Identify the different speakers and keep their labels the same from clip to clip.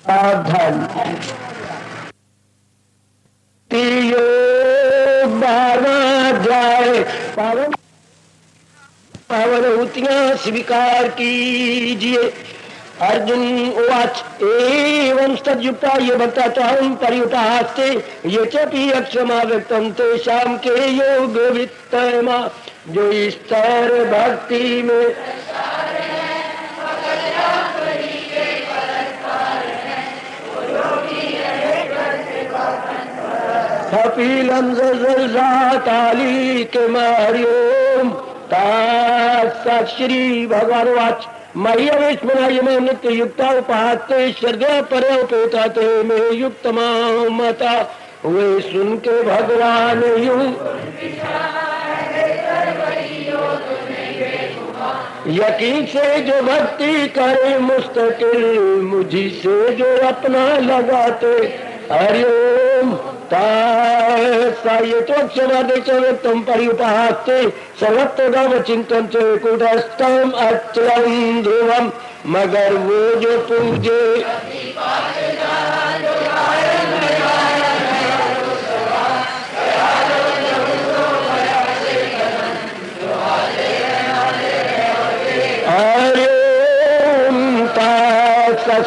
Speaker 1: सावधान जाए पावन पावनभूतियां स्वीकार कीजिए। अर्जुन उवाच एवं तद्युक्ता ये भक्ता पर्युपास्ते ये चपि अक्षमा व्यक्तम तेषां के योग वित्तमा जो स्तर भक्ति में कपिलम ताली के मारियोम श्री भगवान वाच मह्यवेश्मनाय में नित्य युक्ता उपासते श्रद्धा पर्योपेता ते में युक्त मता वे सुन के भगवान यूं यकीन से जो भक्ति करे मुस्तकिल मुझी से जो अपना लगाते हरिओम ये तो अक्षर तुम परिपास्ते सर्वत्र चिंतन से कुटस्थम अचलम ध्रुवम मगर वो जो पूजे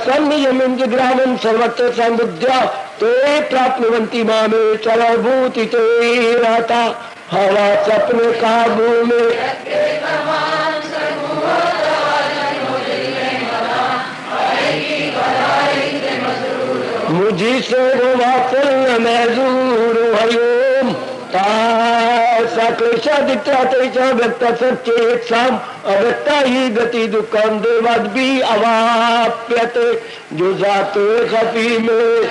Speaker 1: संयमिंद्रग्रामं सर्वत्र संबुद्ध्या ते प्राप्नुवन्ति मामे चलभूति ते रहता हवा सपने काबू में मुझी से वो वात्सल्य महजूर हरिओम व्यक्त सच्चेत्साम अव्यक्ता ही गति दुखम देवाद भी अवाप्यते जो जाते खपी में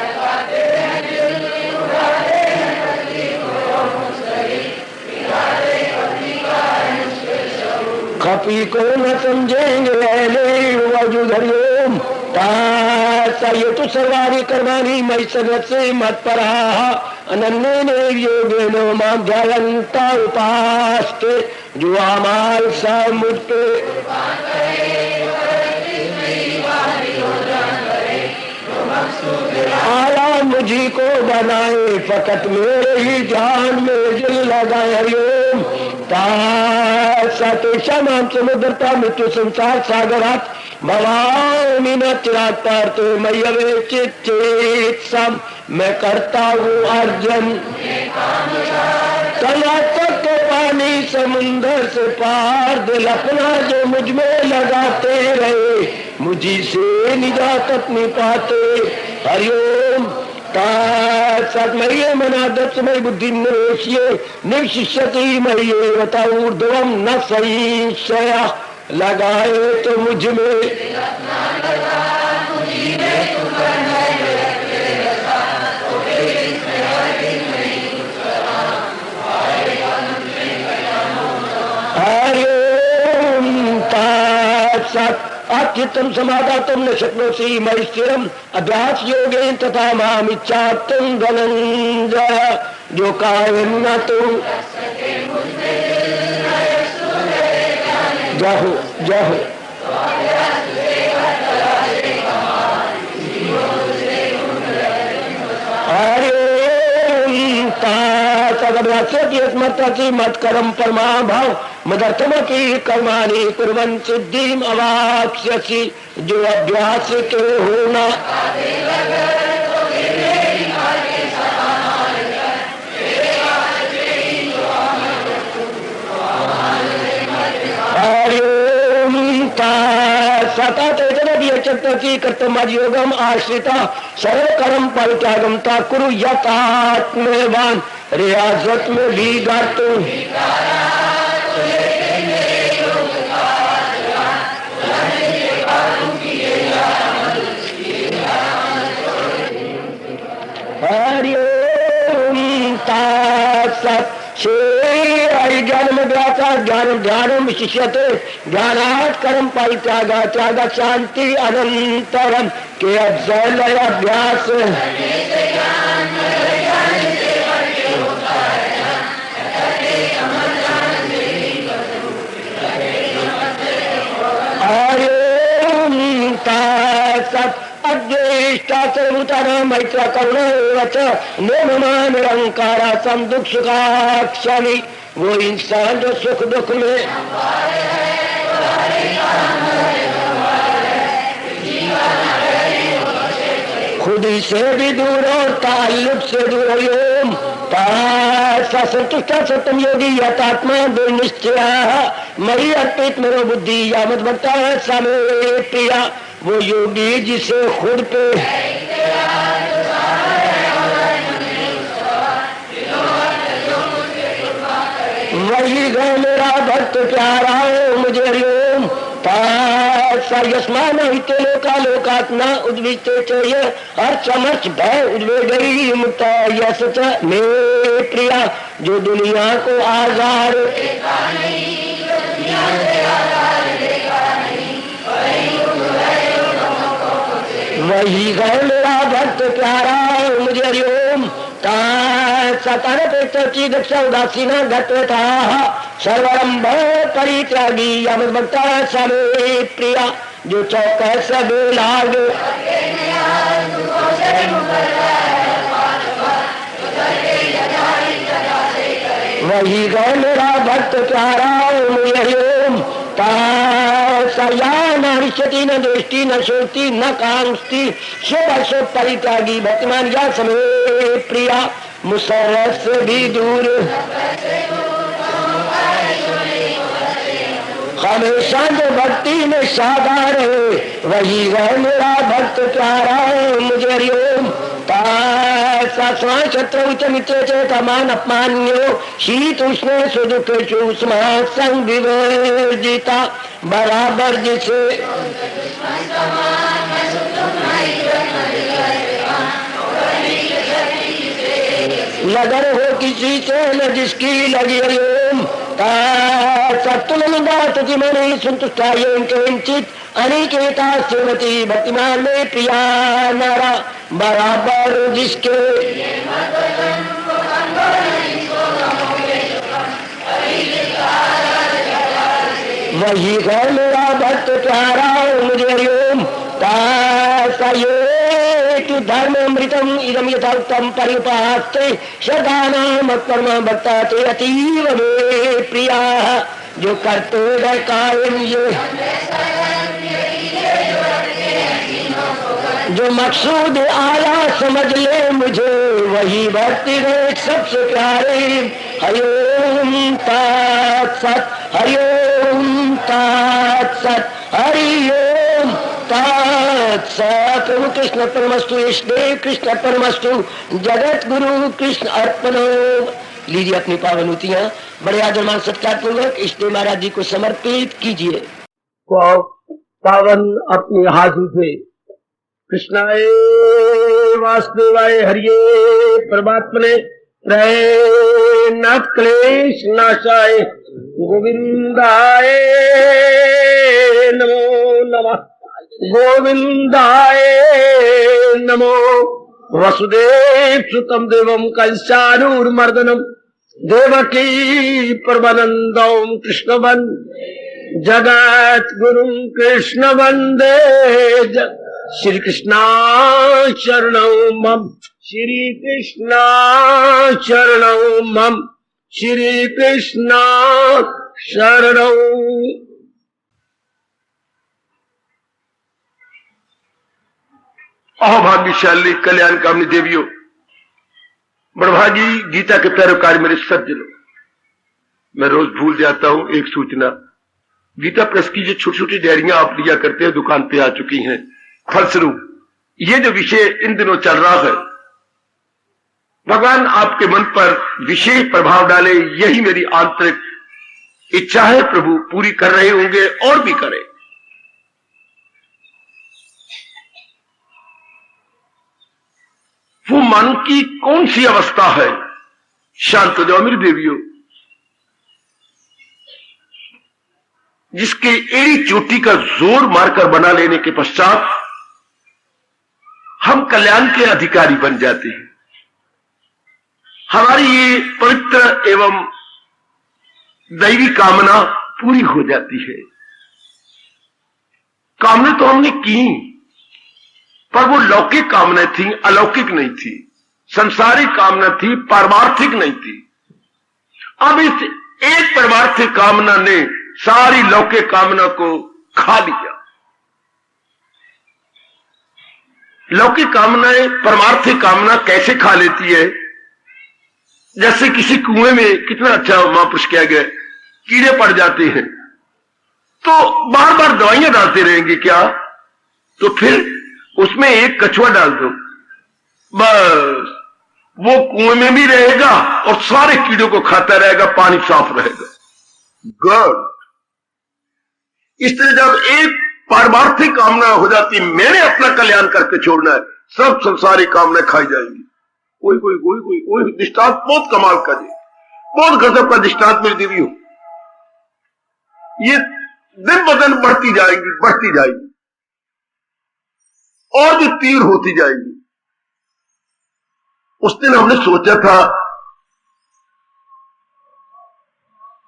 Speaker 1: खपी को न समझेंगे वजूद हरिओम ये तो सर्वाणी कर्माणी मई सगत से मत परा अनन्य ने योगेनो माम ध्यायन्ता उपास्ते जो अमाल सा मुझ पे आला मुझी को बनाए फकत मेरे ही जान में दिल लगाए हरिओम ताम समुद्रता मृत्यु संसार सागरात भवानी न चिराग पारते मयवे चित्त मैं करता हूँ अर्जन तला तक के पानी समुंदर से पार दिल अपना जो मुझ में लगाते रहे मुझी से निजात अपनी पाते हरिओम मह्ये मनादत्त मई बुद्धि निवेश्ये निशिष्यति मह्ये वता ऊर्ध्वम न संशया लगाए तो मुझ में अच्युतम समाधातुम न शक्नोषि मयि स्थिरम अभ्यास योगेन तथा माम इच्छातुम धनंजय जो कायम न तुम जाहो जाहो अरे मत कर्म परमा भाव मदर्थम की कर्माणि कुर्वन् सिद्धिम अवाप्स्यसि जो अभ्यास के होना कर्तव्योगम आश्रिता सर्व कर्म परित्यागम ता कुरु यथात्मवान रियाजत में भी गातो ज्ञान में ज्ञान ध्यान शिष्यते ज्ञानात् कर्म परित्यागा त्याग शांति अनंतरम के अफजल अभ्यास निष्ठा सर्वभूतानां मैत्र करुणा एव च नो मम निरंकारा सम दुख सुखाक्षामि। वो इंसान जो सुख दुख में खुदी से भी दूर और ताल्लुक से दूर हो। संतुष्ट सत्यम योगी यथात्मा दुर्निश्चय मई अर्पित मरो बुद्धि यामत भक्ता समय प्रिया। वो योगी जिसे खुद पे वही गए मेरा भक्त प्यारा मुझे हरिओम। यस्मान हिते लोका लोकात्मा उद्विते चाहिए हर समर्थ भय उद्वेगई मुक्ता यश मेरे प्रिया। जो दुनिया को आजार वही है मेरा भक्त प्यारा मुझे हरिओम। दक्षा उदासीना घटता सर्वरंभ परित्यागी यमत भक्ता समे प्रिया। जो चौकस लाग वही गौ मेरा भक्त प्यारा मुझे हरिओम। न दृष्टि न श्रुति न कांक्षति शुभ परित्यागी भक्तिमान या समय प्रिया। मुसर्रत से भी दूर हमेशा जो भक्ति में साधा रहे वही है मेरा भक्त प्यारा मुझे हरिओम। शत्रु मित्र चेतमान अपमान्यो शीत उष्ण सुदुख चूष्मा संग विवर्जिता बराबर जिसे लगन हो किसी से न जिसकी लगी हरिओम। तुलमणि संतुष्टा किंचित अनिकेता श्रीमती भक्तिमान में प्रिया नारा बराबर जिसके वही है मेरा भक्त प्यारा मुझे हरिओम। धर्म अमृतम इदम यथार्थम परिपास्ते श्रद्धानाम कर्म भक्ता ते अतीव वे प्रिया। जो करते गए कायम ये जो मकसूद आया समझ ले मुझे वही भक्ति गए सबसे प्यारे। हरिओम तत्सत हरिओम तत्सत हरिओम तत्सत। प्रभु कृष्ण परमस्तु ईष्टदेव कृष्ण परमस्तु जगत गुरु कृष्ण अर्पणो। लीजिए अपनी पावनोतियां बड़े आदरमान सत्कार पूर्वक ईष्टदेव महाराज जी को समर्पित कीजिए। पावन अपने हाथों से कृष्णाय वासुदेवाय हरिये परमात्मने नाथ क्लेश नाशाय गोविंदाय नमो नमः गोविंदाय नमो। वसुदेव सुतम देवम कंसानूर्मर्दनम देवकी परमानंदम कृष्ण जगत गुरु कृष्ण वंदे श्री कृष्णा शरणं मम श्री कृष्णा शरणं मम श्री कृष्णा शरणं।
Speaker 2: अहोभाग्यशाली कल्याण कामनी देवियों, बड़भागी गीता के पैरोकार मेरे सज्जनों, मैं रोज भूल जाता हूं एक सूचना। गीता प्रेस की जो छोटी छोटी डायरियां आप लिया करते हैं दुकान पे आ चुकी हैं। फलस्वरूप ये जो विषय इन दिनों चल रहा है, भगवान आपके मन पर विशेष प्रभाव डाले, यही मेरी आंतरिक इच्छा है। प्रभु पूरी कर रहे होंगे और भी करें। वो मन की कौन सी अवस्था है? शांत हो जाओ मेरी देवियों, जिसके एड़ी चोटी का जोर मारकर बना लेने के पश्चात हम कल्याण के अधिकारी बन जाते हैं। हमारी ये पवित्र एवं दैवी कामना पूरी हो जाती है। कामना तो हमने की, पर वो लौकिक कामना थी, अलौकिक नहीं थी। संसारिक कामना थी, पारमार्थिक नहीं थी। अब इस एक परमार्थिक कामना ने सारी लौकिक कामना को खा लिया। लौकिक कामनाएं परमार्थिक कामना कैसे खा लेती है? जैसे किसी कुएं में, कितना अच्छा महापुरुष किया गया, कीड़े पड़ जाते हैं तो बार बार दवाइयां डालते रहेंगे क्या? तो फिर उसमें एक कछुआ डाल दो, बस वो कुएं में भी रहेगा और सारे कीड़ों को खाता रहेगा, पानी साफ रहेगा। गुड। इस तरह जब एक पारमार्थिक कामना हो जाती, मैंने अपना कल्याण करके छोड़ना है, सब संसारिक कामनाएं खाई जाएंगी। कोई कोई कोई कोई कोई दृष्टांत बहुत कमाल का दे, बहुत गजब का दृष्टांत मेरी देवी हो। ये दिन ब दिन बढ़ती जाएगी और भी तीव्र होती जाएगी। उस दिन हमने सोचा था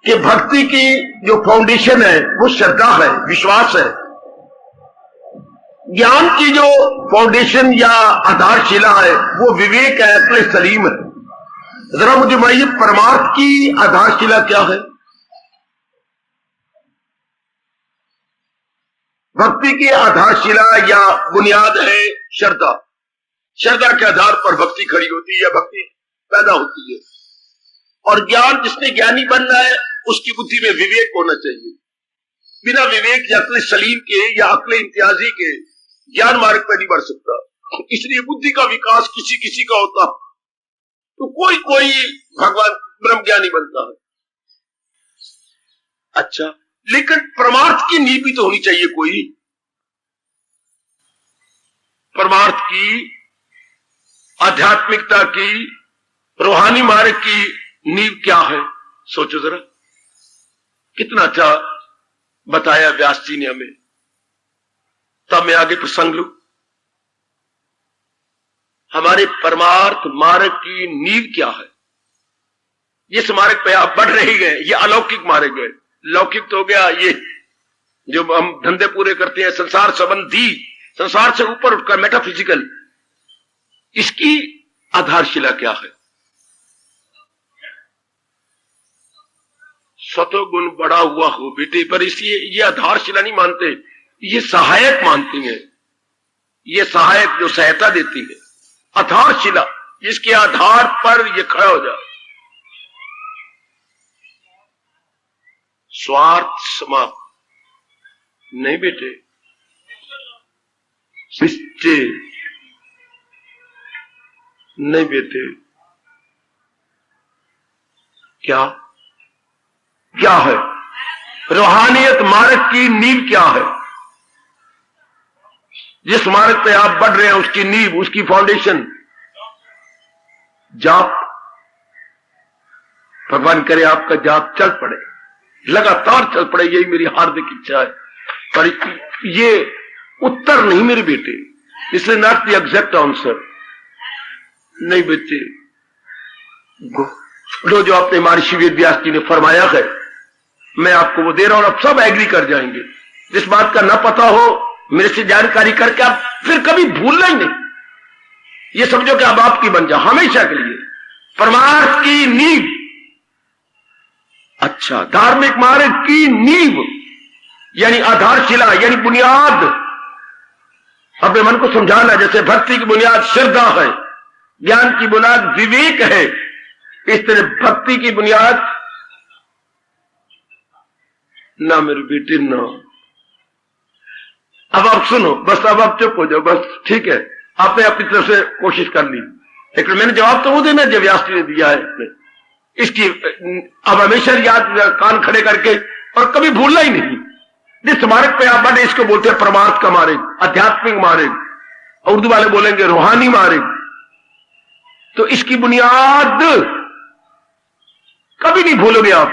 Speaker 2: कि भक्ति की जो फाउंडेशन है वो श्रद्धा है, विश्वास है। ज्ञान की जो फाउंडेशन या आधारशिला है वो विवेक है, अक्ल सलीम है। जरा मुझे बताइए, परमार्थ की आधारशिला क्या है? भक्ति की आधारशिला या बुनियाद है श्रद्धा। श्रद्धा के आधार पर भक्ति खड़ी होती है या भक्ति पैदा होती है। और ज्ञान, जिसने ज्ञानी बनना है उसकी बुद्धि में विवेक होना चाहिए। बिना विवेक या अक्ल सलीम के या अक्ल इम्तियाजी के ज्ञान मार्ग पर नहीं बढ़ सकता। इसलिए बुद्धि का विकास किसी किसी का होता तो कोई कोई भगवान ब्रह्म ज्ञानी बनता है। अच्छा, लेकिन परमार्थ की नींव भी तो होनी चाहिए कोई। परमार्थ की, आध्यात्मिकता की, रूहानी मार्ग की नींव क्या है? सोचो जरा, कितना अच्छा बताया व्यास जी ने हमें। तब मैं आगे प्रसंग लूं। हमारे परमार्थ मार्ग की नींव क्या है? जिस मार्ग पे आप बढ़ रहे गए, ये अलौकिक मार्ग है। लौकिक तो हो गया ये जो हम धंधे पूरे करते हैं, संसार संबंधी, संसार से ऊपर उठकर मेटाफिजिकल। इसकी आधारशिला क्या है? सतोगुण बढ़ा हुआ हो बेटे, पर इसलिए ये आधारशिला नहीं मानते, ये सहायक मानती हैं। ये सहायक जो सहायता देती है, आधारशिला जिसके आधार पर ये खड़ा हो जाए। स्वार्थ समाप्त नहीं बेटे, निश्चय नहीं बेटे। क्या क्या है? रूहानियत मार्ग की नींव क्या है? जिस मार्ग पे आप बढ़ रहे हैं उसकी नींव, उसकी फाउंडेशन जाप। भगवान करे आपका जाप चल पड़े, लगातार चल पड़े, यही मेरी हार्दिक इच्छा है। पर ये उत्तर नहीं मेरे बेटे, इसलिए नॉट द एग्जैक्ट आंसर। नहीं बेटे, जो आपने महर्षि वेद व्यास जी ने फरमाया है, मैं आपको वो दे रहा हूं और आप सब एग्री कर जाएंगे। जिस बात का ना पता हो मेरे से जानकारी करके आप फिर कभी भूलना ही नहीं। ये समझो कि अब आपकी बन जाओ हमेशा के लिए। परमार्थ की नींव, अच्छा, धार्मिक मार्ग की नींव यानी आधारशिला यानी बुनियाद। अपने मन को समझाना, जैसे भक्ति की बुनियाद श्रद्धा है, ज्ञान की बुनियाद विवेक है, इस तरह भक्ति की बुनियाद ना मेरे बेटे ना। अब आप सुनो, बस अब आप चुप हो जाओ, बस ठीक है। आपने अपनी तरफ से कोशिश कर ली, लेकिन मैंने जवाब तो वो देना जो व्यास जी ने दिया है। इसकी अब हमेशा याद, कान खड़े करके, और कभी भूलना ही नहीं। जिस मार्ग पे आप बढ़े इसको बोलते हैं परमार्थ का मार्ग, आध्यात्मिक मार्ग, उर्दू वाले बोलेंगे रूहानी मार्ग। तो इसकी बुनियाद कभी नहीं भूलोगे आप,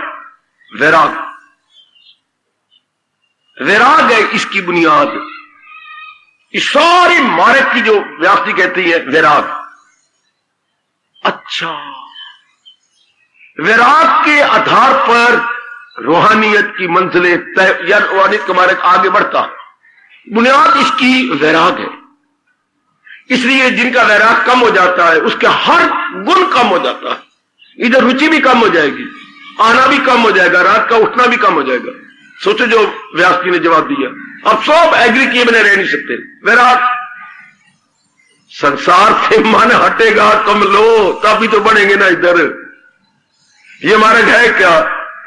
Speaker 2: वैराग। वैराग है इसकी बुनियाद। इस सारी मार्ग की जो व्यास जी कहती है वैराग। अच्छा, वैराग के आधार पर रूहानियत की मंजिलें तय या रूहानियत का मार्ग आगे बढ़ता है। बुनियाद इसकी वैराग है। इसलिए जिनका वैराग कम हो जाता है उसका हर गुण कम हो जाता है। इधर रुचि भी कम हो जाएगी, आना भी कम हो जाएगा, रात का उठना भी कम हो जाएगा। सोचो जो व्यास जी ने जवाब दिया, अब सब एग्री किए बिना रह नहीं सकते। वैराग, संसार से मन हटेगा तुम लो तभी तो बढ़ेंगे ना। इधर ये मार्ग है क्या?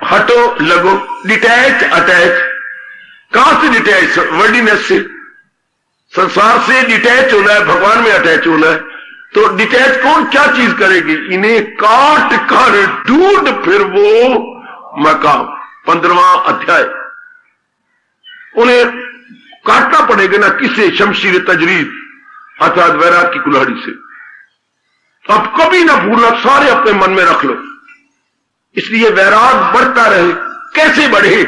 Speaker 2: हटो लगो, डिटैच अटैच। कहां से डिटैच? वर्डीनेस से। संसार से डिटैच होना है, भगवान में अटैच होना है। तो डिटैच कौन क्या चीज करेगी? इन्हें काट कर ढूंढ फिर वो मकाम। 15वां अध्याय। उन्हें काटना पड़ेगा ना, किसे? शमशीर तजरीद अर्थात वैराग की कुल्हाड़ी से। अब कभी ना भूलना, सारे अपने मन में रख लो। इसलिए वैराग बढ़ता रहे। कैसे बढ़े?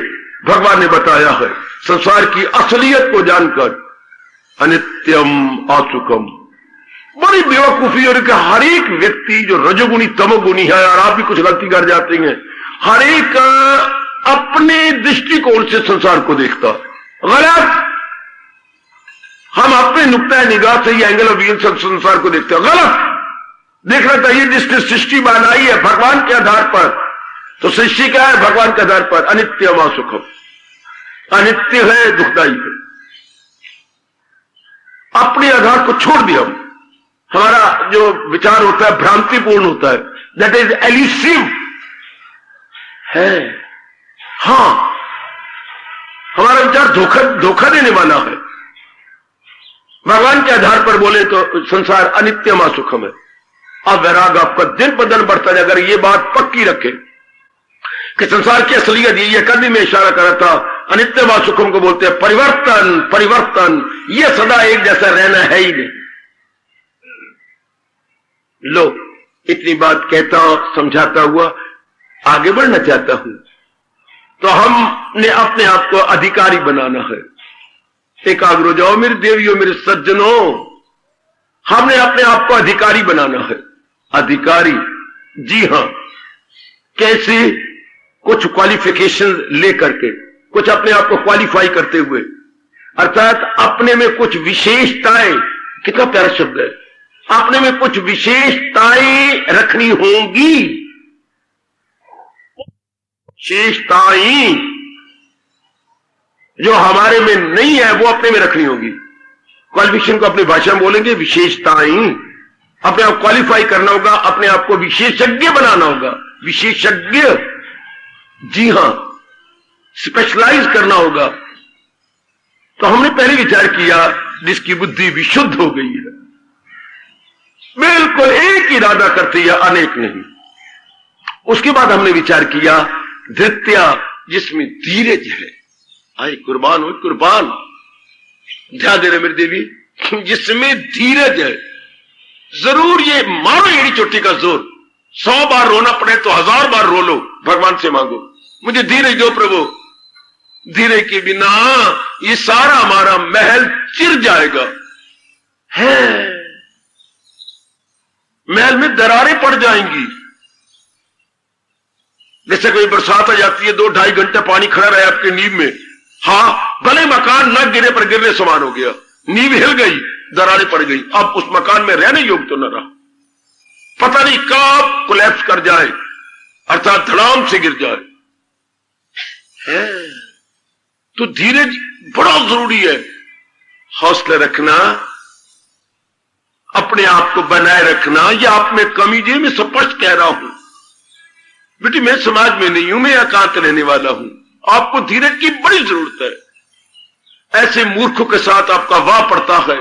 Speaker 2: भगवान ने बताया है, संसार की असलियत को जानकर। अनित्यम असुखम। बड़ी बेवकूफी और कि हर एक व्यक्ति जो रजोगुणी तमोगुणी है, और आप भी कुछ गलती कर जाते हैं, हर एक अपने दृष्टिकोण से संसार को देखता। गलत। हम अपने नुक्ता निगाह से, एंगल ऑफ व्यू से संसार को देखते हैं। गलत। देखना चाहिए जिसने सृष्टि बनाई है भगवान के आधार पर। तो सृष्टि क्या है? भगवान के आधार पर। अनित्यम असुखम। अनित्य है, दुखदाई है। अपने आधार को छोड़ दिया। हमारा जो विचार होता है भ्रांतिपूर्ण होता है, दैट इज एल्यूसिव है। हां, हमारा विचार धोखा देने वाला है। भगवान के आधार पर बोले तो संसार अनित्यम असुखम है। अब वैराग आपका दिन ब दिन बढ़ता जाए। अगर ये बात पक्की रखे कि संसार की असलियत ये कभी में इशारा कर रहा था, अनित्यम असुखम को बोलते हैं परिवर्तन। परिवर्तन ये सदा एक जैसा रहना है ही नहीं। लो, इतनी बात कहता समझाता हुआ आगे बढ़ना चाहता हूं। तो हमने अपने आप को अधिकारी बनाना है। एकाग्र हो जाओ मेरे देवियों, मेरे सज्जनों। हमने अपने आप को अधिकारी बनाना है। अधिकारी, जी हां। कैसे? कुछ क्वालिफिकेशन लेकर के, कुछ अपने आप को क्वालिफाई करते हुए, अर्थात अपने में कुछ विशेषताएं। कितना प्यारा शब्द है। अपने में कुछ विशेषताएं रखनी होंगी। विशेषताएं जो हमारे में नहीं है वो अपने में रखनी होगी। क्वालिफिकेशन को अपनी भाषा में बोलेंगे विशेषताएं। अपने आप क्वालिफाई करना होगा, अपने आप को विशेषज्ञ बनाना होगा। विशेषज्ञ, जी हां, स्पेशलाइज करना होगा। तो हमने पहले विचार किया जिसकी बुद्धि विशुद्ध हो गई है, बिल्कुल एक इरादा करती है, अनेक नहीं। उसके बाद हमने विचार किया धृत्या, जिसमें धीरज है। आए कुर्बान हो, कुर्बान। ध्यान दे रहे मेरी देवी, जिसमें धीरज है। जरूर ये मारो एड़ी चोटी का जोर। 100 बार रोना पड़े तो 1000 बार रो लो, भगवान से मांगो मुझे धीरज दो प्रभु। धीरज के बिना ये सारा हमारा महल चिर जाएगा। है, महल में दरारें पड़ जाएंगी। जैसे कोई बरसात आ जाती है, 2-2.5 घंटे पानी खड़ा रहे आपके नींव में। हां, भले मकान न गिरे पर गिरने समान हो गया, नींव हिल गई, दरारें पड़ गई। अब उस मकान में रहने योग्य तो न रहा, पता नहीं कब कोलैप्स कर जाए, अर्थात धड़ाम से गिर जाए। है तो धीरज बड़ा जरूरी है। हौसला रखना, अपने आप को बनाए रखना। यह आप में कमी जी, मैं स्पष्ट कह रहा हूं बेटी, मैं समाज में नहीं हूं, मैं एकांत रहने वाला हूं। आपको धीरज की बड़ी जरूरत है। ऐसे मूर्खों के साथ आपका वाह पड़ता है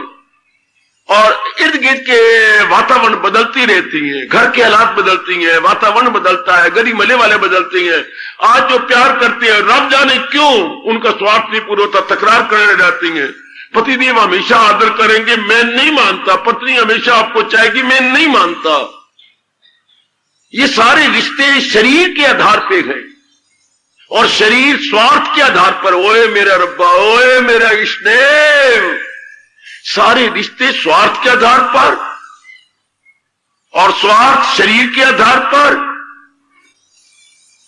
Speaker 2: और इर्द गिर्द के वातावरण बदलती रहती है, घर के हालात बदलती हैं, वातावरण बदलता है, गली मले वाले बदलते हैं। आज जो प्यार करते हैं, रब जाने क्यों उनका स्वार्थ नहीं पूरा होता, तकरार करने जाती हैं। पति देव हमेशा आदर करेंगे, मैं नहीं मानता। पत्नी हमेशा आपको चाहेगी, मैं नहीं मानता। ये सारे रिश्ते शरीर के आधार पे हैं और शरीर स्वार्थ के आधार पर। ओए मेरा रब्बा, ओए मेरा इष्टदेव, सारे रिश्ते स्वार्थ के आधार पर और स्वार्थ शरीर के आधार पर।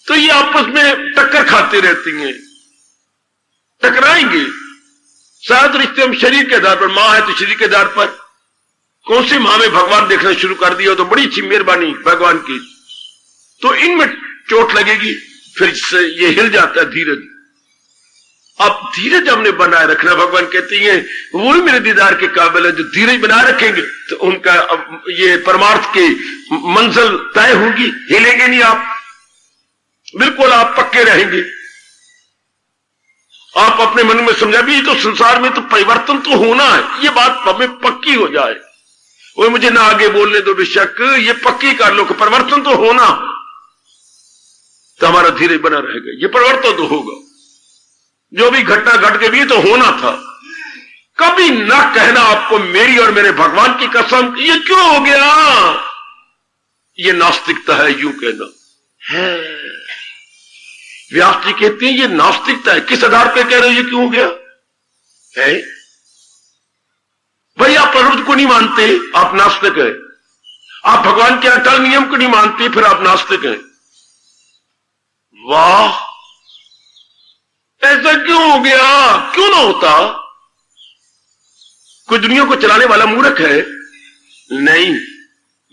Speaker 2: तो ये आपस में टक्कर खाते रहती हैं, टकराएंगे। शायद रिश्ते हम शरीर के आधार पर, मां है तो शरीर के आधार पर, कौन सी मां में भगवान देखना शुरू कर दिया तो बड़ी अच्छी मेहरबानी भगवान की, तो इनमें चोट लगेगी, फिर इससे ये हिल जाता है धीरज। अब धीरज हमने बनाए रखना, भगवान कहती है वो ही मेरे दीदार के काबिल है, जो धीरज बनाए रखेंगे तो उनका अब ये परमार्थ की मंजिल तय होगी, हिलेंगे नहीं आप, बिल्कुल आप पक्के रहेंगे। आप अपने मन में समझा भी तो संसार में तो परिवर्तन तो होना है, ये बात हमें पक्की हो जाए। वो मुझे ना आगे बोलने दो, बेशक ये पक्की कर लो कि परिवर्तन तो होना, तो हमारा धीरज बना रहेगा, ये परिवर्तन तो होगा। जो भी घटना घट के भी तो होना था। कभी ना कहना आपको मेरी और मेरे भगवान की कसम ये क्यों हो गया, ये नास्तिकता है, यूं कहना है। व्यास जी कहते हैं ये नास्तिकता है। किस आधार पर कह रहे हो ये क्यों हो गया है? भाई आप प्रवृत्ति को नहीं मानते, आप नास्तिक है। आप भगवान के अटल नियम को नहीं मानते, फिर आप नास्तिक हैं। वाह, ऐसा क्यों हो गया? क्यों ना होता? कोई दुनिया को चलाने वाला मूर्ख है? नहीं,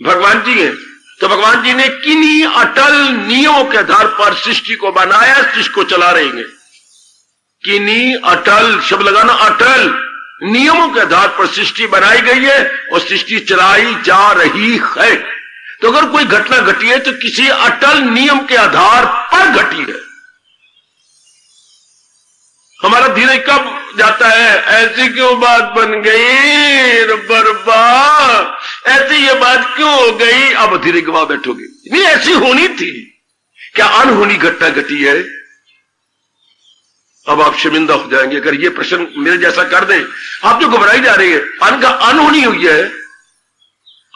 Speaker 2: भगवान जी हैं। तो भगवान जी ने किन्हीं अटल नियमों के आधार पर सृष्टि को बनाया, सृष्टि को चला रहे हैं। किन्हीं अटल शब्द लगाना, अटल नियमों के आधार पर सृष्टि बनाई गई है और सृष्टि चलाई जा रही है। तो अगर कोई घटना घटी है तो किसी अटल नियम के आधार पर घटी है। हमारा धीरज कब जाता है? ऐसी क्यों बात बन गई रब्बा, ऐसी ये बात क्यों हो गई? अब धीरज गवा बैठोगे, नहीं ऐसी होनी थी, क्या अनहोनी घटना घटी है? अब आप शर्मिंदा हो जाएंगे अगर ये प्रश्न मेरे जैसा कर दें। आप जो घबराई जा रही है, अनहोनी हुई है,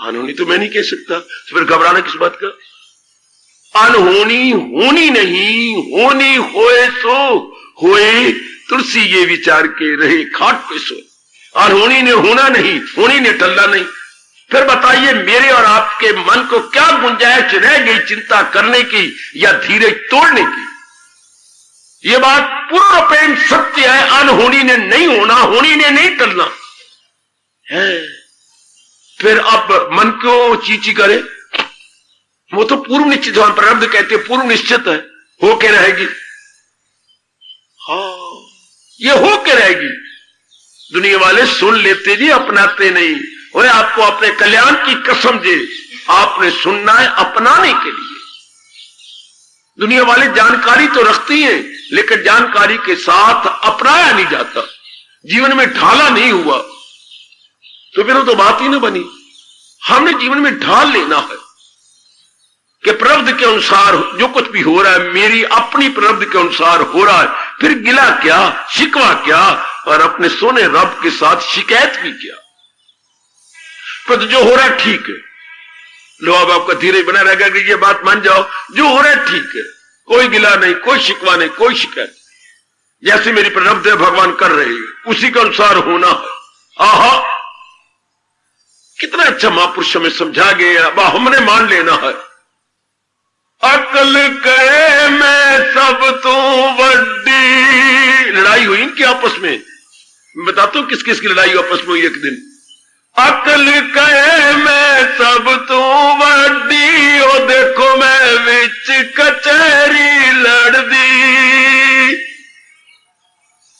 Speaker 2: अनहोनी तो मैं नहीं कह सकता, तो फिर घबराना किस बात का? अनहोनी होनी नहीं, होनी होए सो होए, तुलसी ये विचार के रहे खाट पे सोए। अनहोनी ने होना नहीं, होनी ने टलना नहीं। फिर बताइए मेरे और आपके मन को क्या गुंजाइश रह गई चिंता करने की या धीरज तोड़ने की? यह बात पूर्णपेण सत्य है, अनहोनी ने नहीं होना, होनी ने नहीं टलना है। फिर अब मन क्यों चीची करे? वो तो पूर्व निश्चित, जो हम प्रारब्ध कहते हैं पूर्व निश्चित है, होके रहेगी। हाँ, ये होके रहेगी। दुनिया वाले सुन लेते जी, अपनाते नहीं। वो आपको अपने कल्याण की कसम दे, आपने सुनना है अपनाने के लिए। दुनिया वाले जानकारी तो रखती हैं, लेकिन जानकारी के साथ अपनाया नहीं जाता, जीवन में ढाला नहीं हुआ, तो फिर वो तो बात ही ना बनी। हमने जीवन में ढाल लेना है कि प्रारब्ध के अनुसार जो कुछ भी हो रहा है मेरी अपनी प्रारब्ध के अनुसार हो रहा है, फिर गिला क्या, शिकवा क्या, और अपने सोने रब के साथ शिकायत भी क्या। पर जो हो रहा है ठीक है, लो अब आपका धीरे बना रहेगा कि ये बात मान जाओ, जो हो रहा है ठीक है, कोई गिला नहीं, कोई शिकवा नहीं, कोई शिकायत। जैसे मेरी प्रारब्ध है भगवान कर रहे हैं, उसी के अनुसार होना है। आहा, कितना अच्छा महापुरुष हमें समझा गया, अब हमने मान लेना है। अकल कहे मैं सब तो वड्डी, लड़ाई हुई इनकी आपस में, मैं बताता हूं किस किस की लड़ाई आपस में हुई एक दिन। अकल कहे मैं सब तो वड्डी, ओ देखो मैं विच कचहरी लड़ दी।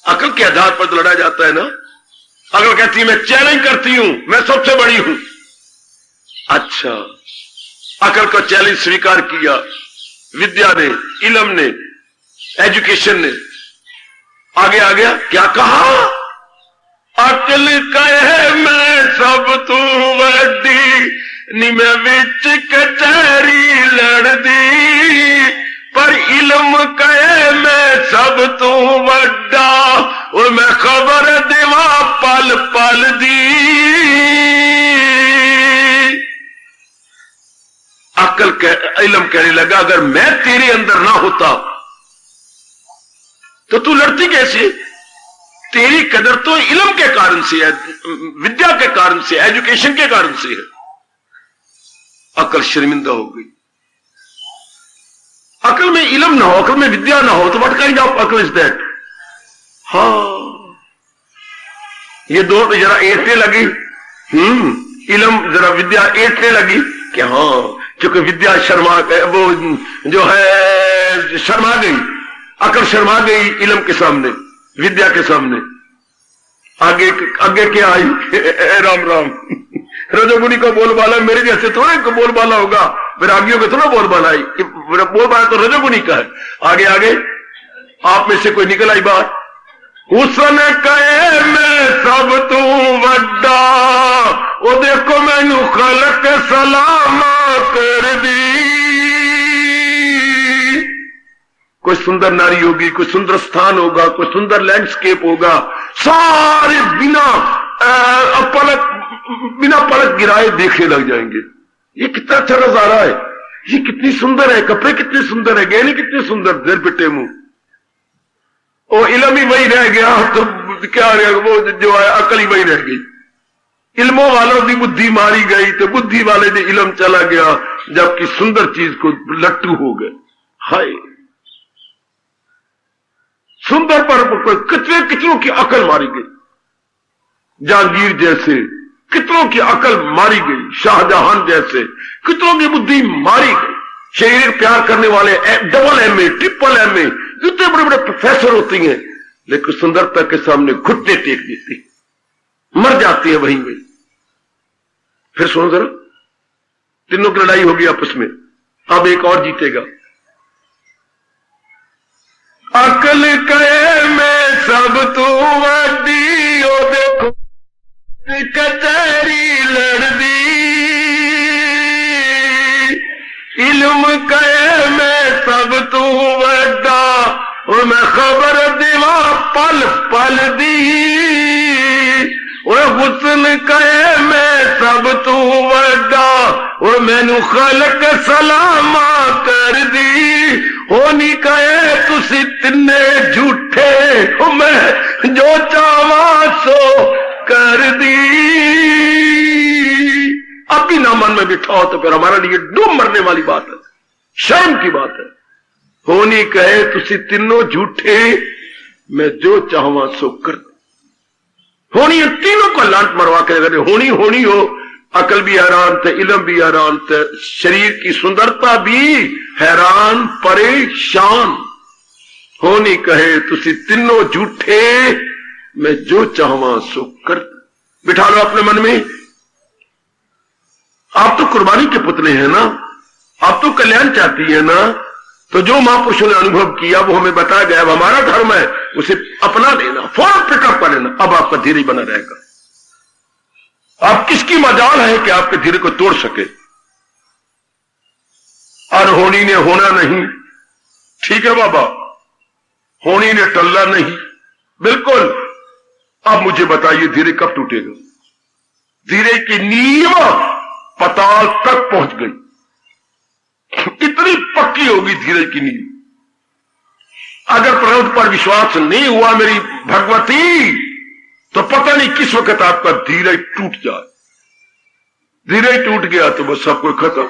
Speaker 2: अकल के आधार पर तो लड़ा जाता है ना। अकल कहती है मैं चैलेंज करती हूं, मैं सबसे बड़ी हूं। अच्छा, अकल का चैलेंज स्वीकार किया विद्या ने, इल्म ने, एजुकेशन ने। आगे आ गया, क्या कहा? अकल कहे मैं सब तू वड्डी, नी मैं विच कचहरी लड़ दी। पर इल्म कहे मैं सब तू वड्डा, और मैं खबर देवा पल पल दी। अकल इल्म कहने लगा अगर मैं तेरे अंदर ना होता तो तू लड़ती कैसे? तेरी कदर तो इल्म के कारण से है, विद्या के कारण से, एजुकेशन के कारण से है। अकल शर्मिंदा हो गई। अकल में इल्म ना हो, अकल में विद्या ना हो, तो व्हाट काइंड ऑफ अकल इज दैट? हाँ, ये दो जरा ऐसे लगी, इल्म जरा विद्या ऐंठने लगी कि हाँ, क्योंकि विद्या शर्मा, वो जो है शर्मा गई, अकल शर्मा गई इल्म के सामने, विद्या के सामने। आगे आगे क्या आई? राम राम। रजोगुनी का बोलबाला मेरे जैसे थोड़े बोलबाला होगा, वैरागियों का थोड़ा बोलबाला है, बोलबाला तो रजोगुनी का है। आगे आगे आप में से कोई निकल आई बात, उसने कहे मैं सब तू वड्डा, वो देखो मैनू खलक सलामा कर दी। कोई सुंदर नारी होगी, कोई सुंदर स्थान होगा, कोई सुंदर लैंडस्केप होगा, सारे बिना पलक गिराए देखने लग जाएंगे। ये कितना अच्छा नजारा है, ये कितनी सुंदर है, कपड़े कितने सुंदर है, गहने कितने सुंदर, देर पिटे मुंह। वो इल्म ही वही रह गया तो क्या रह, वो जो है अकल ही वही रह गई। इल्मों वालों की बुद्धि मारी गई तो बुद्धि वाले ने इल्म चला गया, जबकि सुंदर चीज को लट्टू हो गए। हाय, सुंदर पर कितनों की अकल मारी गई, जहांगीर जैसे कितनों की अकल मारी गई, शाहजहां जैसे कितनों की बुद्धि मारी गई। शारीरिक प्यार करने वाले डबल एमए, ट्रिपल एमए, इतने बड़े बड़े प्रोफेसर होती हैं, लेकिन सुंदरता के सामने घुटने टेक देती, मर जाती है वहीं में। फिर सुनो जरा, तीनों की लड़ाई होगी आपस में, अब एक और जीतेगा। अकल कहे मैं सब तू वड्डी, ओ देखो कचहरी लड़ दी। इल्म कहे मैं सब तू वड्डा, और मैं खबर देवा पल पल दी। और हुस्न कहे मैं सब तू वड्डा, और मैनू खलक सलामा कर दी। होनी कहे तुसी तिन्ने झूठे, मैं जो चावा सो कर दी। अब भी ना मन में बिठाओ तो फिर हमारे लिए डूब मरने वाली बात है, शर्म की बात है। होनी कहे तुसी तीनों झूठे, मैं जो चाहवा सो कर दे। होनी तीनों को लांट मरवा के अगर होनी होनी हो, अकल भी हैरान थे, इल्म भी हैरान थे, शरीर की सुंदरता भी हैरान परेशान। होनी कहे तुसी तीनों झूठे, मैं जो चाहवा सो कर। बिठा लो अपने मन में, आप तो कुर्बानी के पुतले हैं ना, आप तो कल्याण चाहती है ना, तो जो महापुरुषों ने अनुभव किया वो हमें बताया गया, अब हमारा धर्म है उसे अपना लेना, फौरन पिकअप कर लेना। अब आपका धीरे बना रहेगा। आप किसकी मजाल है कि आपके धीरे को तोड़ सके। और होनी ने होना नहीं, ठीक है बाबा, होनी ने टल्ला नहीं, बिल्कुल। अब मुझे बताइए धीरे कब टूटेगा? धीरे की नींव पताल तक पहुंच गई, इतनी पक्की होगी धीरे की नींव। अगर प्रभु पर विश्वास नहीं हुआ मेरी भगवती, तो पता नहीं किस वक्त आपका धीरे टूट जाए। धीरे टूट गया तो बस सब कुछ खत्म।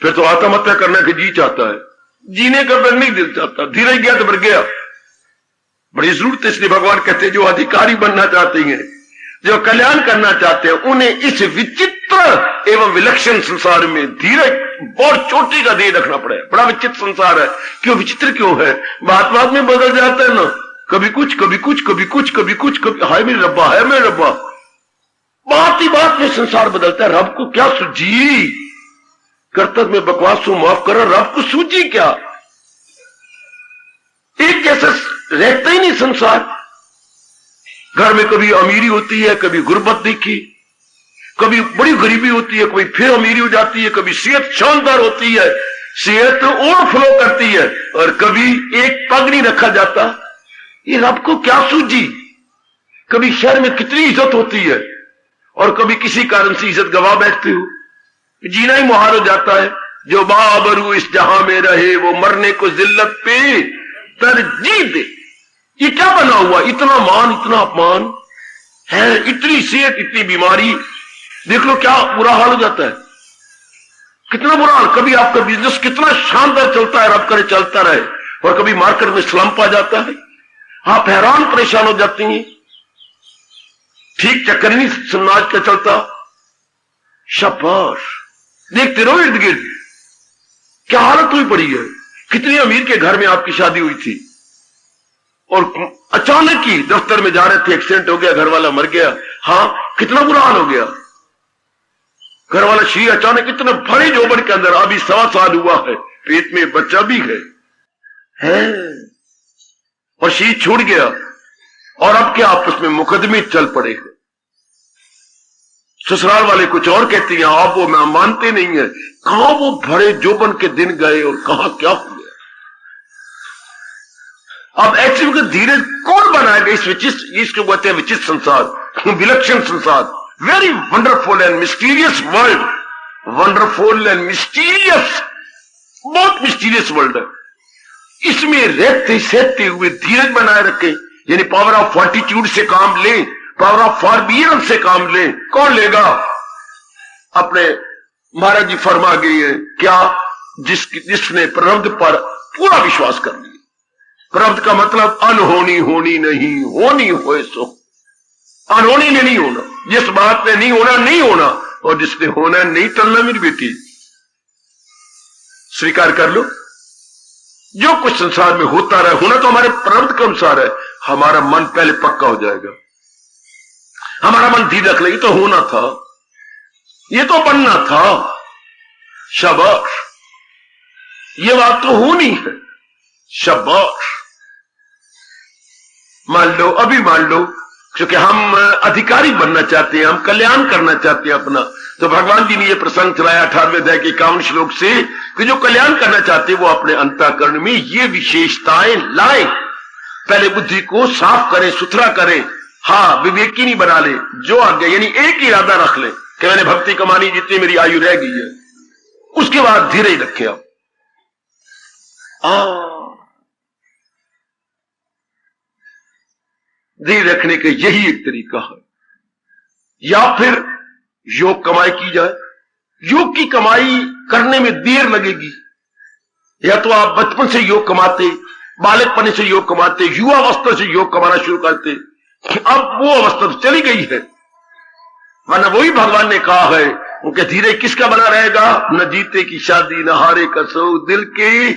Speaker 2: फिर तो आत्महत्या करने की जी चाहता है, जीने का फिर नहीं दिल चाहता। धीरे गया तो फिर गया। बड़ी जरूरत है, इसलिए भगवान कहते हैं जो अधिकारी बनना चाहते हैं, जो कल्याण करना चाहते हैं, उन्हें इस विचित्र एवं विलक्षण संसार में धीरे बहुत चोटी का धीरे रखना पड़ेगा। बड़ा विचित्र संसार है। क्यों विचित्र क्यों है? बात बात में बदल जाता है ना, कभी कुछ कभी कुछ कभी कुछ कभी कुछ कभी हाय मेरे रब्बा, हाय मेरे रब्बा। बात ही बात में संसार बदलता है। रब को क्या सूझी? कर्तव्य में बकवास को माफ करो, रब को सूझी क्या? एक जैसा रहता ही नहीं संसार। घर में कभी अमीरी होती है, कभी गुर्बत दिखी, कभी बड़ी गरीबी होती है, कभी फिर अमीरी हो जाती है, कभी सेहत शानदार होती है, सेहत ओवरफ्लो करती है, और कभी एक पग नहीं रखा जाता। ये रब को क्या सूझी? कभी शहर में कितनी इज्जत होती है और कभी किसी कारण से इज्जत गवा बैठते हो, जीना ही मुहाल हो जाता है। जो बाबरू इस जहां में रहे वो मरने को जिल्लत पे तरजीह दे। ये क्या बना हुआ? इतना मान, इतना अपमान है, इतनी सेहत, इतनी बीमारी। देख लो क्या बुरा हाल हो जाता है, कितना बुरा हाल। कभी आपका बिजनेस कितना शानदार चलता है, रब करे चलता रहे, और कभी मार्केट में स्लम्प आ जाता है, आप हैरान परेशान हो जाती हैं। ठीक चक्कर नहीं समाज का चलता, शाबाश, देखते रहो इर्द गिर्द क्या हालत हुई पड़ी है। कितने अमीर के घर में आपकी शादी हुई थी और अचानक ही दफ्तर में जा रहे थे, एक्सीडेंट हो गया, घर वाला मर गया। हाँ, कितना बुरा हाल हो गया। घर वाला शरीर अचानक इतना बड़े जोबन के अंदर, अभी 1.25 साल हुआ है, पेट में बच्चा भी है और शरीर छूट गया और अब क्या आपस में मुकदमे चल पड़े हैं। ससुराल वाले कुछ और कहती हैं, आप वो मैं मानते नहीं है। कहां वो बड़े जोबन के दिन गए और कहां क्या हो गया। अब एक्चुअली को धीरे कौन बनाएगा इस विचित्र, इसको कहते हैं विचित्र संसार, विलक्षण संसार, very wonderful and mysterious world, wonderful and mysterious, बहुत मिस्टीरियस वर्ल्ड है। इसमें रहते सहते हुए धीरज बनाए रखे, यानी पावर ऑफ फॉर्टिट्यूड से काम ले, पावर ऑफ फॉरबियरेंस से काम ले। कौन लेगा? अपने महाराज जी फरमा गए हैं क्या, जिसने प्रारब्ध पर पूरा विश्वास कर लिया। प्रारब्ध का मतलब अनहोनी होनी नहीं, होनी होए सो, अनहोनी में नहीं होना, जिस बात में नहीं होना नहीं होना, और जिसने होना नहीं टलना। मेरी बेटी स्वीकार कर लो, जो कुछ संसार में होता रहे, होना तो हमारे प्रारब्ध के अनुसार है। हमारा मन पहले पक्का हो जाएगा, हमारा मन धीरे रख ले, ये तो होना था, ये तो बनना था, शाबाश, ये बात तो होनी है, शाबाश। मान लो, अभी मान लो, क्योंकि हम अधिकारी बनना चाहते हैं, हम कल्याण करना चाहते हैं अपना, तो भगवान जी ने यह प्रसंग चलाया 18वें अध्याय के 51 श्लोक से कि जो कल्याण करना चाहते हैं वो अपने अंतःकरण में ये विशेषताएं लाए। पहले बुद्धि को साफ करें, सुथरा करें, हाँ, विवेकी नहीं बना ले, जो आगे यानी एक इरादा रख ले कि मैंने भक्ति कमानी, जितनी मेरी आयु रह गई है, उसके बाद धीरे ही रखें। आप धीरे रखने का यही एक तरीका है। या फिर योग कमाई की जाए, योग की कमाई करने में देर लगेगी। या तो आप बचपन से योग कमाते, बालकपन से योग कमाते, युवा अवस्था से योग कमाना शुरू करते, अब वो अवस्था तो चली गई है। वरना वही भगवान ने कहा है, उनके धीरे किसका बना रहेगा, न जीते की शादी न हारे का सो, दिल के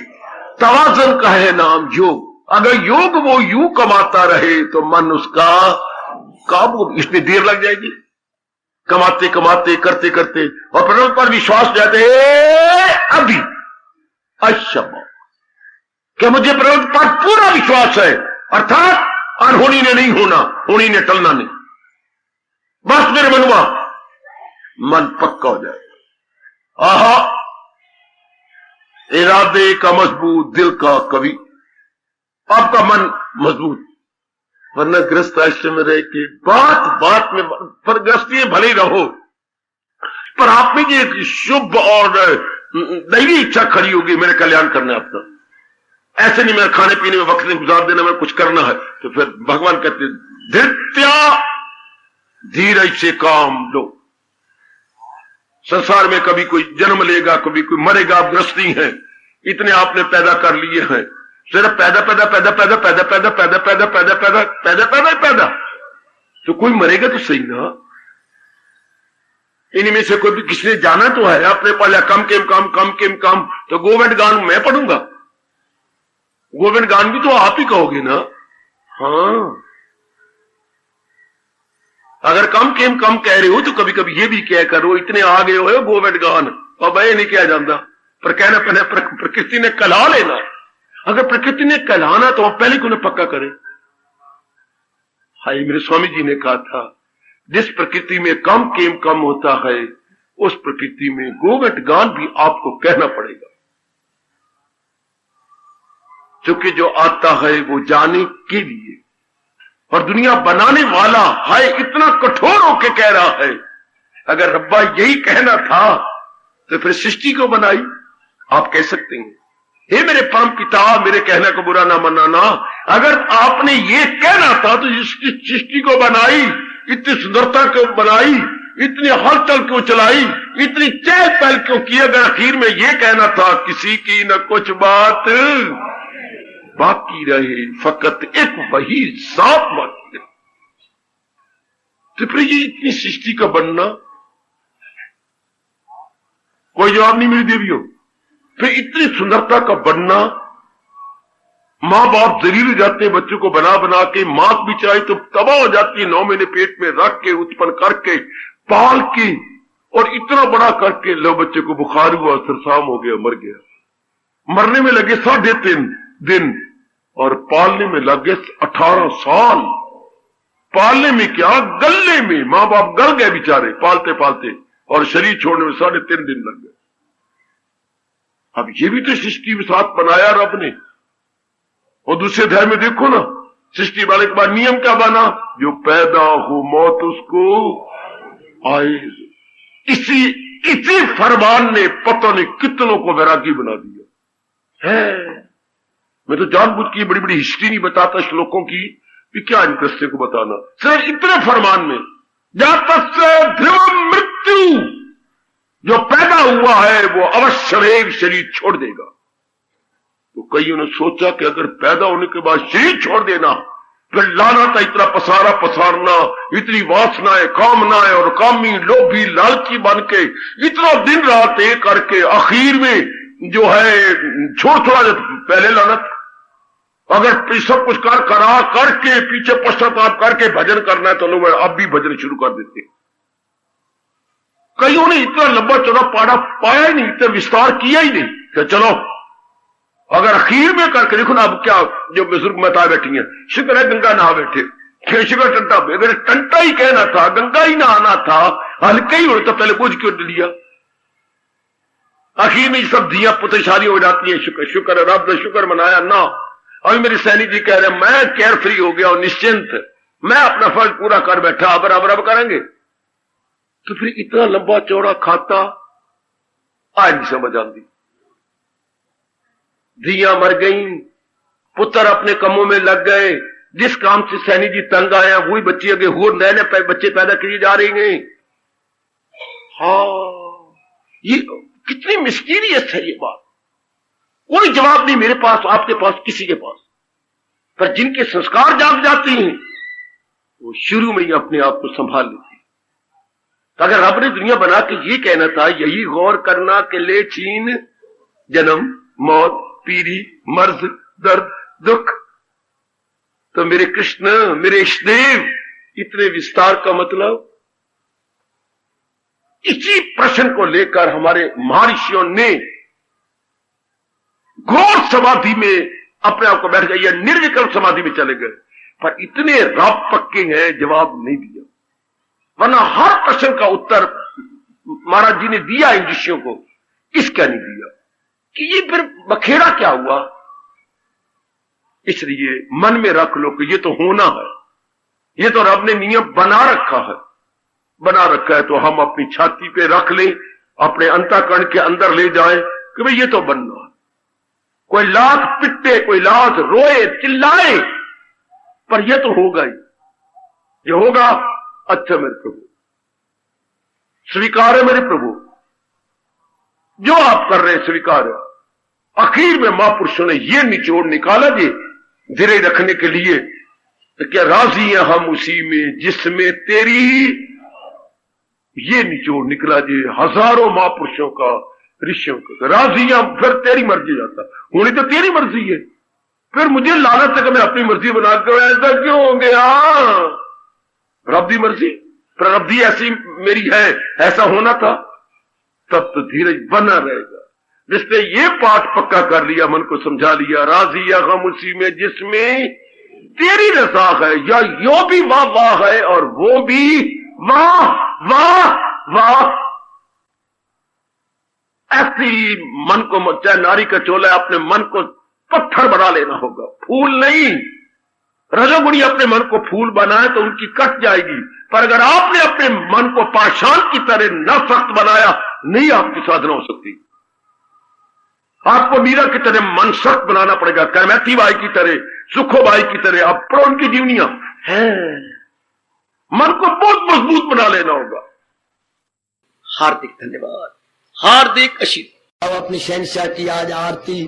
Speaker 2: तवाज़ुन का है नाम योग। अगर योग वो यूं कमाता रहे तो मन उसका काबू, इसमें देर लग जाएगी, कमाते कमाते करते करते, और प्रभु पर विश्वास जाते अभी अच्छा क्या मुझे प्रभु पर पूरा विश्वास है, अर्थात अनहोनी ने नहीं होना, होनी ने टलना नहीं, बस मेरे मनवा मन पक्का हो जाएगा। आहा, इरादे का मजबूत, दिल का कवि, आपका मन मजबूत। वरना ग्रस्त आश्रम में रह के बात बात में, पर ग्रस्ती भले ही रहो, पर आप में ये शुभ और दैवी इच्छा खड़ी होगी, मेरे कल्याण करना है अपना। ऐसे नहीं मेरे खाने पीने में वक्त नहीं गुजार देना, मैं कुछ करना है, तो फिर भगवान कहते धृत्या धीरज से काम लो। संसार में कभी कोई जन्म लेगा, कभी कोई मरेगा, आप ग्रस्ती हैं, इतने आपने पैदा कर लिए हैं, सिर्फ पैदा पैदा पैदा पैदा पैदा पैदा पैदा पैदा पैदा पैदा पैदा पैदा पैदा, तो कोई मरेगा तो सही ना। इनमें से कोई भी किसने जाना तो है अपने पढ़ लिया, कम केम कम कम केम कम, तो गोविंद गान मैं पढ़ूंगा, गोविंद गान भी तो आप ही कहोगे ना। हाँ, अगर कम केम कम कह रहे हो तो कभी कभी ये भी क्या करो, इतने आ गए हो गोविंद गान, और वह नहीं किया जाता, पर कहना पहले प्रकृति ने कला लेना। अगर प्रकृति ने कहलाना तो हम पहले क्यों ना पक्का करें। हाय, मेरे स्वामी जी ने कहा था, जिस प्रकृति में कम केम कम होता है, उस प्रकृति में गोविंद गान भी आपको कहना पड़ेगा, क्योंकि जो आता है वो जाने के लिए, और दुनिया बनाने वाला हाय इतना कठोर होके कह रहा है। अगर रब्बा यही कहना था तो फिर सृष्टि को बनाई। आप कह सकते हैं, हे मेरे परम पिता, मेरे कहने को बुरा ना मनाना, अगर आपने ये कहना था तो इसकी सृष्टि को बनाई, इतनी सुंदरता क्यों बनाई, इतनी हलचल क्यों चलाई, इतनी चहल पहल क्यों की। अगर आखिर में ये कहना था किसी की न कुछ बात बाकी रहे, फकत एक वही साफ बाकी रहे, तो फिर ये इतनी सृष्टि का बनना, कोई जवाब नहीं मेरी देवियों। फिर इतनी सुंदरता का बनना, माँ बाप जलील हो जाते हैं बच्चों को बना बना के, मां भी चाहे तो तबाह हो जाती है, 9 महीने पेट में रख के, उत्पन्न करके, पाल के, और इतना बड़ा करके लो बच्चे को बुखार हुआ, सरसाम हो गया, मर गया। मरने में लगे 3.5 दिन और पालने में लगे 18 साल। पालने में क्या, गलने में मां बाप गल गए बेचारे पालते पालते, और शरीर छोड़ने में 3.5 दिन लग गए। अब ये भी तो सृष्टि में साथ बनाया रब ने। और दूसरे अध्याय में देखो ना, सृष्टि वाले के बाद नियम क्या बना, जो पैदा हो मौत उसको आए। इसी फरमान ने पता नहीं कितनों को वैरागी बना दिया है। मैं तो जानबूझ की बड़ी बड़ी हिस्ट्री नहीं बताता श्लोकों की, कि क्या इन किस्से को बताना। सिर्फ इतने फरमान में, जातस्य ध्रुव मृत्यु, जो पैदा हुआ है वो अवश्य एक शरीर छोड़ देगा। तो कईयों ने सोचा कि अगर पैदा होने के बाद शरीर छोड़ देना, फिर लाना था इतना पसारा पसारना, इतनी वासनाएं, कामनाएं, और कामी लोभी लालची बन के इतना दिन रात एक करके आखिर में जो है छोड़ छोड़ा जाता, पहले लाना था। अगर सब कुछ करा करके पीछे पश्चाताप करके भजन करना है तो लोग अब भी भजन शुरू कर देते। कईयों ने इतना लंबा चौड़ा पाड़ा पाया ही नहीं, इतना विस्तार किया ही नहीं कि चलो अगर आखिर में करके देखो ना। अब क्या जो बुजुर्ग मता बैठी है, शुक्र है गंगा नहा बैठे, शुक्र टंटा, अगर टंटा ही कहना था, गंगा ही नहाना था, हल्का ही होता, पहले बोझ क्यों लिया। आखिर में सब दिया पुत्रशाली हो जाती है, शुक्र शुक्र रब ने शुक्र मनाया ना। अभी मेरे सैनी जी कह रहे हैं मैं केयर फ्री हो गया और निश्चिंत, मैं अपना फर्ज पूरा कर बैठा, अब करेंगे। तो फिर इतना लंबा चौड़ा खाता आज नहीं समझ आती। धियां मर गई, पुत्र अपने कामों में लग गए, जिस काम से सैनी जी तंग आया वही बच्चे अगे और नए नए बच्चे पैदा किए जा रहे हैं। हाँ, ये कितनी मिस्टीरियस है ये बात। कोई जवाब नहीं मेरे पास, आपके पास, किसी के पास। पर जिनके संस्कार जाग जाते हैं वो शुरू में ही अपने आप को संभाल लेते हैं। तो अगर रब ने दुनिया बना के ये कहना था, यही गौर करना कि ले छीन जन्म मौत पीढ़ी मर्ज दर्द दुख, तो मेरे कृष्ण मेरे इष्टदेव इतने विस्तार का मतलब। इसी प्रश्न को लेकर हमारे महर्षियों ने घोर समाधि में अपने आप को बैठ गए, या निर्विकल्प समाधि में चले गए। पर इतने राब पक्के हैं, जवाब नहीं दिया। वरना हर प्रश्न का उत्तर महाराज जी ने दिया इन ऋषियों को, इसका नहीं दिया कि ये फिर बखेड़ा क्या हुआ। इसलिए मन में रख लो कि ये तो होना है, ये तो रब ने नियम बना रखा है। बना रखा है तो हम अपनी छाती पे रख लें, अपने अंतःकरण के अंदर ले जाएं कि भाई ये तो बनना है। कोई लाख पिटे, कोई लाख रोए चिल्लाए, पर यह तो होगा ही, ये होगा। अच्छा मेरे प्रभु, स्वीकार है मेरे प्रभु, जो आप कर रहे हैं स्वीकार है। आखिर में महापुरुषों ने यह निचोड़ निकाला जी धीरे रखने के लिए, तो क्या राजी है हम उसी में जिसमें तेरी, ये निचोड़ निकला जी हजारों महापुरुषों का, ऋषियों का। राजी है फिर तेरी मर्जी जाता, होनी तो तेरी मर्जी है, फिर मुझे लालच है कि मैं अपनी मर्जी बना के, ऐसा क्यों हो गया। रब दी मर्जी, पर रब दी ऐसी मेरी है, ऐसा होना था, तब तो धीरज बना रहेगा। जिसने ये पाठ पक्का कर लिया, मन को समझा लिया, राजी या गम उसी में जिसमें तेरी रजा है, या यो भी वाह वाह है और वो भी वाह वाह वाह। ऐसी मन को, चाहे नारी का चोला है, अपने मन को पत्थर बना लेना होगा, फूल नहीं। रजोगुणी अपने मन को फूल बनाए तो उनकी कट जाएगी, पर अगर आपने अपने मन को पाषाण की तरह न सख्त बनाया, नहीं आपकी साधना हो सकती। आपको मीरा की तरह मन सख्त बनाना पड़ेगा, कैमैती बाई की तरह, सुखो बाई की तरह। अब पढ़ो उनकी जीवनियां हैं, मन को बहुत मजबूत बना लेना होगा।
Speaker 1: हार्दिक धन्यवाद, हार्दिक आशीर्वाद। अब अपनी शहंशाह की आज आरती